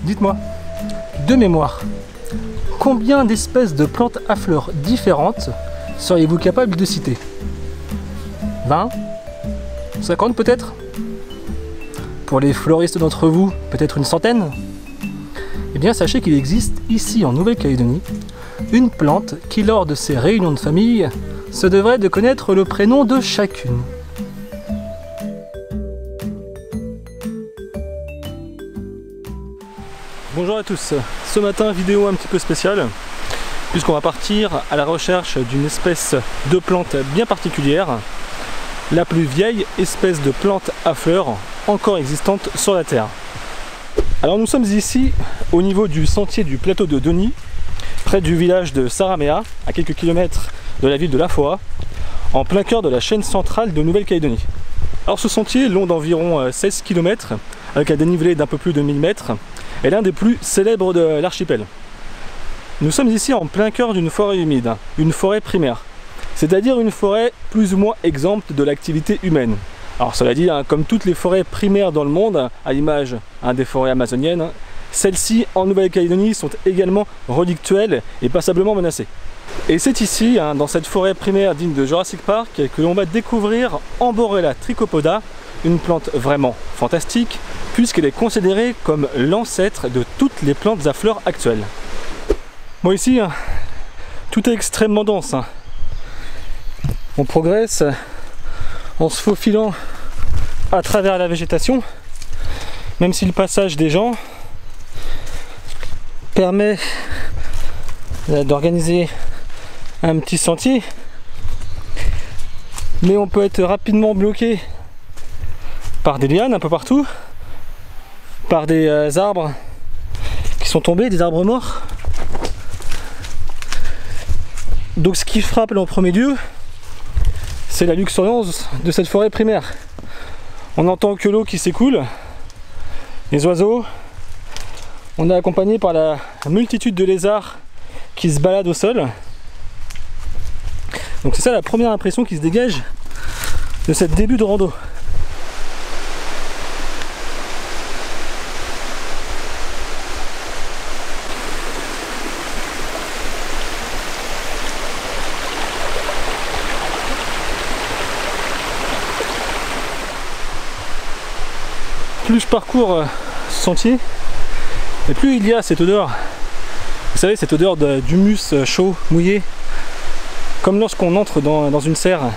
dites-moi, de mémoire, combien d'espèces de plantes à fleurs différentes seriez-vous capable de citer? 20? 50 peut-être? Pour les fleuristes d'entre vous, peut-être une centaine? Eh bien sachez qu'il existe ici en Nouvelle-Calédonie une plante qui lors de ses réunions de famille se devrait de connaître le prénom de chacune. Bonjour à tous, ce matin vidéo un petit peu spéciale puisqu'on va partir à la recherche d'une espèce de plante bien particulière, la plus vieille espèce de plante à fleurs encore existante sur la Terre. Alors nous sommes ici au niveau du sentier du plateau de Doni, près du village de Saramea, à quelques kilomètres de la ville de Lafoa, en plein cœur de la chaîne centrale de Nouvelle-Calédonie. Alors ce sentier, long d'environ 16 km, avec un dénivelé d'un peu plus de 1000 mètres, est l'un des plus célèbres de l'archipel. Nous sommes ici en plein cœur d'une forêt humide, une forêt primaire, c'est-à-dire une forêt plus ou moins exempte de l'activité humaine. Alors cela dit, comme toutes les forêts primaires dans le monde, à l'image des forêts amazoniennes, celles-ci en Nouvelle-Calédonie sont également relictuelles et passablement menacées. Et c'est ici, dans cette forêt primaire digne de Jurassic Park, que l'on va découvrir Amborella trichopoda, une plante vraiment fantastique, puisqu'elle est considérée comme l'ancêtre de toutes les plantes à fleurs actuelles. Bon ici, tout est extrêmement dense. On progresse en se faufilant à travers la végétation, même si le passage des gens permet d'organiser un petit sentier, mais on peut être rapidement bloqué par des lianes un peu partout, par des arbres qui sont tombés, des arbres morts. Donc ce qui frappe en premier lieu, c'est la luxuriance de cette forêt primaire. On entend que l'eau qui s'écoule, les oiseaux, on est accompagné par la multitude de lézards qui se baladent au sol. Donc c'est ça la première impression qui se dégage de ce début de rando. Plus je parcours ce sentier, et plus il y a cette odeur, vous savez, cette odeur d'humus chaud, mouillé, comme lorsqu'on entre dans une serre. Vous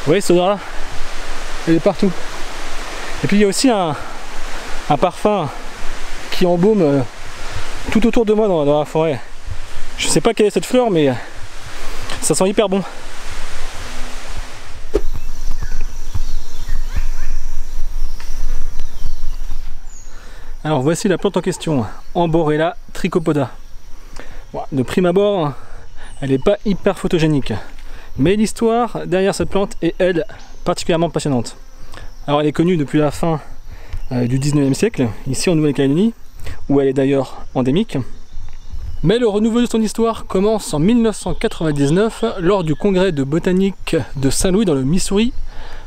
voyez cette odeur là, elle est partout. Et puis il y a aussi un parfum qui embaume tout autour de moi dans la forêt. Je sais pas quelle est cette fleur, mais ça sent hyper bon. Alors voici la plante en question, Amborella trichopoda. Bon, de prime abord, elle n'est pas hyper photogénique, mais l'histoire derrière cette plante est, elle, particulièrement passionnante. Alors elle est connue depuis la fin du 19e siècle, ici en Nouvelle-Calédonie, où elle est d'ailleurs endémique. Mais le renouveau de son histoire commence en 1999, lors du congrès de botanique de Saint-Louis dans le Missouri,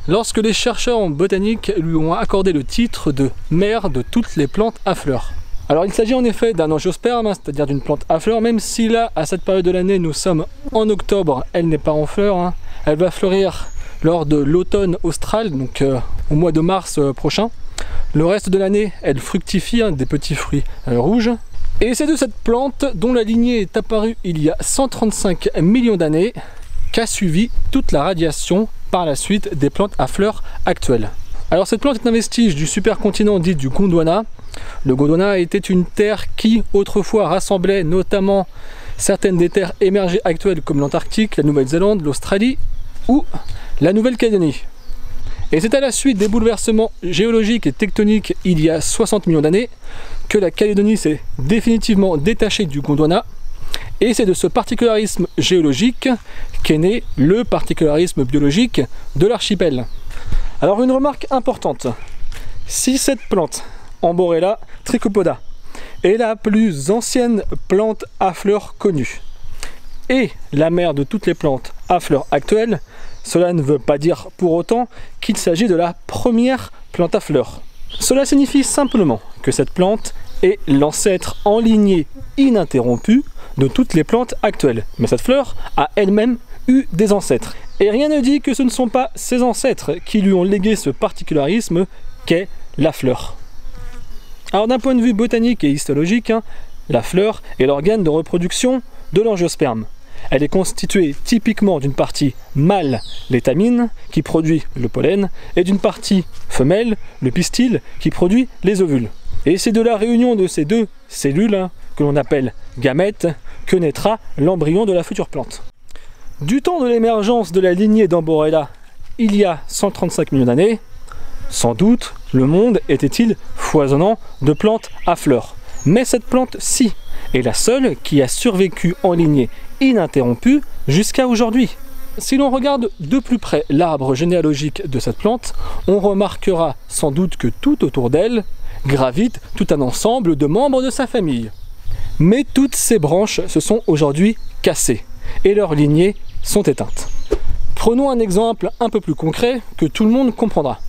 lorsque les chercheurs en botanique lui ont accordé le titre de mère de toutes les plantes à fleurs. Alors il s'agit en effet d'un angiosperme, c'est-à-dire d'une plante à fleurs, même si là, à cette période de l'année, nous sommes en octobre, elle n'est pas en fleurs. Elle va fleurir lors de l'automne austral, donc au mois de mars prochain. Le reste de l'année, elle fructifie des petits fruits rouges. Et c'est de cette plante, dont la lignée est apparue il y a 135 millions d'années, qu'a suivi toute la radiation par la suite des plantes à fleurs actuelles. Alors cette plante est un vestige du supercontinent dit du Gondwana. Le Gondwana était une terre qui autrefois rassemblait notamment certaines des terres émergées actuelles comme l'Antarctique, la Nouvelle-Zélande, l'Australie ou la Nouvelle-Calédonie. Et c'est à la suite des bouleversements géologiques et tectoniques il y a 60 millions d'années que la Calédonie s'est définitivement détachée du Gondwana. Et c'est de ce particularisme géologique qu'est né le particularisme biologique de l'archipel. Alors une remarque importante, si cette plante, Amborella trichopoda, est la plus ancienne plante à fleurs connue, et la mère de toutes les plantes à fleurs actuelles, cela ne veut pas dire pour autant qu'il s'agit de la première plante à fleurs. Cela signifie simplement que cette plante est l'ancêtre en lignée ininterrompue de toutes les plantes actuelles. Mais cette fleur a elle-même eu des ancêtres. Et rien ne dit que ce ne sont pas ses ancêtres qui lui ont légué ce particularisme qu'est la fleur. Alors d'un point de vue botanique et histologique, la fleur est l'organe de reproduction de l'angiosperme. Elle est constituée typiquement d'une partie mâle, l'étamine, qui produit le pollen, et d'une partie femelle, le pistil, qui produit les ovules. Et c'est de la réunion de ces deux cellules, que l'on appelle gamètes, que naîtra l'embryon de la future plante. Du temps de l'émergence de la lignée d'Amborella, il y a 135 millions d'années, sans doute le monde était-il foisonnant de plantes à fleurs. Mais cette plante-ci est la seule qui a survécu en lignée ininterrompue jusqu'à aujourd'hui. Si l'on regarde de plus près l'arbre généalogique de cette plante, on remarquera sans doute que tout autour d'elle gravite tout un ensemble de membres de sa famille. Mais toutes ces branches se sont aujourd'hui cassées et leurs lignées sont éteintes. Prenons un exemple un peu plus concret que tout le monde comprendra.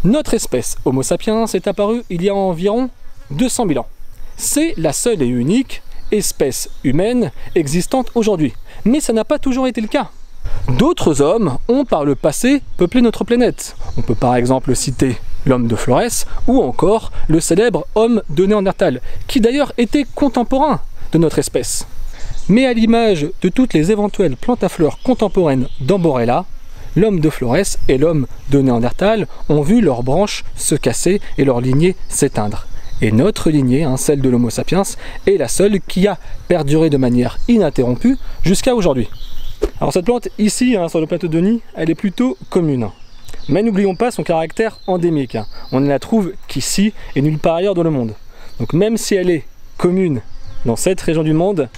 Notre espèce Homo sapiens est apparue il y a environ 200 000 ans. C'est la seule et unique espèce humaine existante aujourd'hui. Mais ça n'a pas toujours été le cas. D'autres hommes ont par le passé peuplé notre planète. On peut par exemple citer l'homme de Flores ou encore le célèbre homme de Néandertal, qui d'ailleurs était contemporain de notre espèce. Mais à l'image de toutes les éventuelles plantes à fleurs contemporaines d'Amborella, l'homme de Flores et l'homme de Néandertal ont vu leurs branches se casser et leur lignée s'éteindre. Et notre lignée, celle de l'Homo sapiens, est la seule qui a perduré de manière ininterrompue jusqu'à aujourd'hui. Alors cette plante ici, sur le plateau de Denis, elle est plutôt commune. Mais n'oublions pas son caractère endémique. On ne la trouve qu'ici et nulle part ailleurs dans le monde. Donc même si elle est commune dans cette région du monde,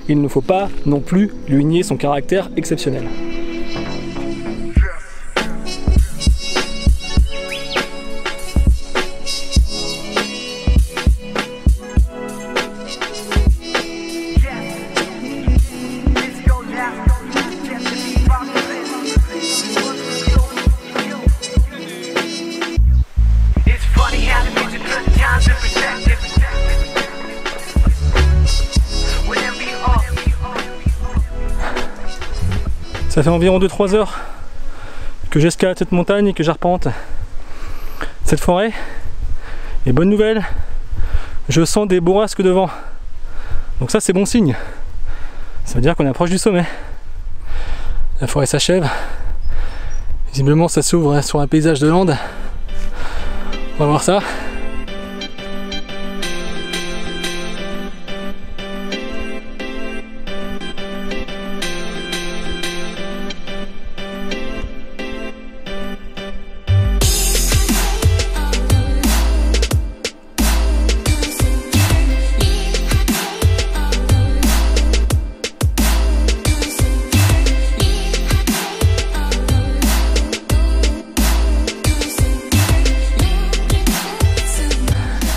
il ne faut pas non plus lui nier son caractère exceptionnel. Ça fait environ 2-3 heures que j'escalade cette montagne et que j'arpente cette forêt. Et bonne nouvelle, je sens des bourrasques de vent. Donc ça c'est bon signe. Ça veut dire qu'on est proche du sommet. La forêt s'achève. Visiblement ça s'ouvre sur un paysage de lande. On va voir ça.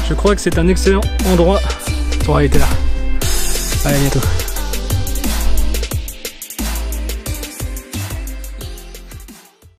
Je crois que c'est un excellent endroit pour arrêter là. Allez, à bientôt.